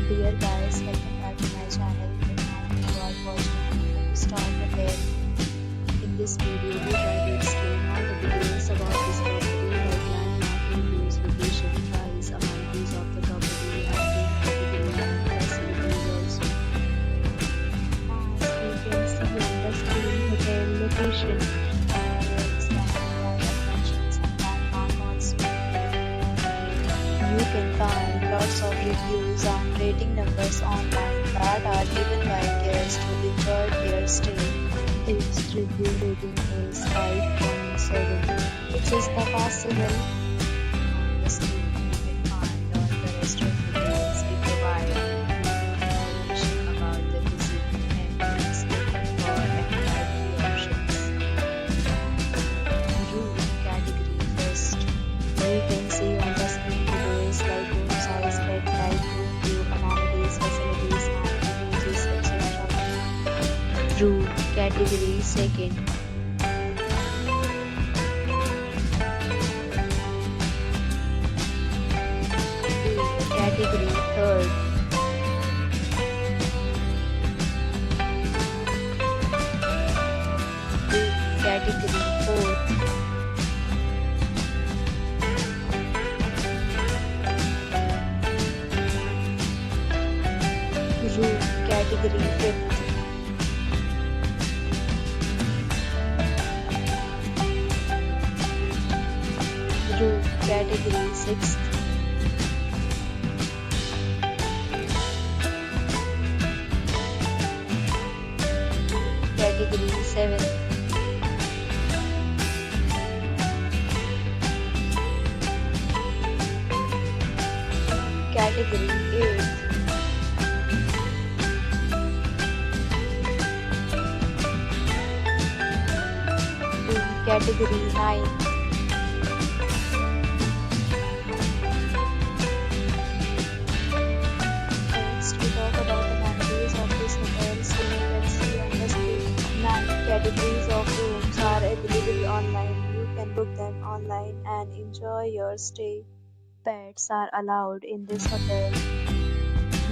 Dear guys, welcome back to my channel. And now you are watching 4-star hotel. In this video, we try to explain all the details about this property like landmark, reviews, location, price, amenities of the property, and the facilities also. As we can see on the screen, hotel location, attractions and landmark also. You can find lots of reviews and rating numbers online that are given by guests who enjoyed their stay. Its review rating is 5.7, which is the possible. On the screen, you can find all the restaurant details we provide, information about the visit and looking for activity options. Room category first. You can see on the screen details like room size, bed type, room view, amenities, facilities, and images, etc. Room category second. Room category third. Room category fourth. Room category fifth. Room category sixth. Category seventh. Category eighth. Category 9. Next, we talk about the amenities of this hotel. So you can see on the screen, 9 categories of rooms are available online. You can book them online and enjoy your stay. Pets are allowed in this hotel.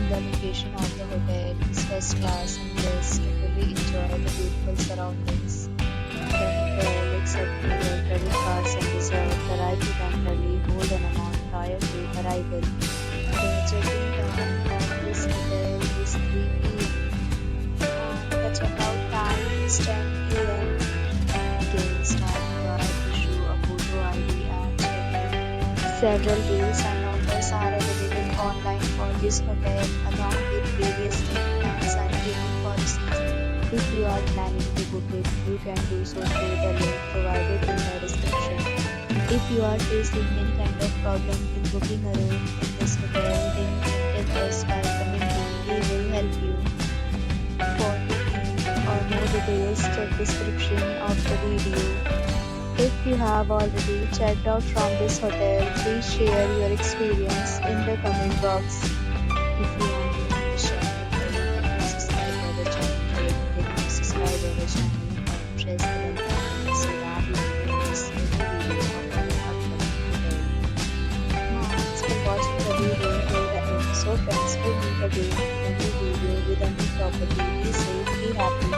The location of the hotel is first class and guests fully enjoy the beautiful surroundings. The hotel accepts major credit cards and reserves the right to temporarily hold an amount prior to arrival. The check-in time of this hotel is 3 p.m. and the check-out time is 10 a.m. Guests are required to show a photo ID and check-in. Several deals and offers are available online for this hotel along with various plans and payment policies. If you are planning to book it, you can do so through the link provided in the description. If you are facing any kind of problem in booking a room in this hotel, then you can tell us by commenting. We will help you. For booking or more details, check description of the video. If you have already checked out from this hotel, please share your experience in the comment box. If you want to share subscribe our channel and press the bell icon so that you can miss every video of our upcoming hotel. Thanks for watching the video till the end. So friends, we'll meet again in a new video with a new property. Be safe, be happy.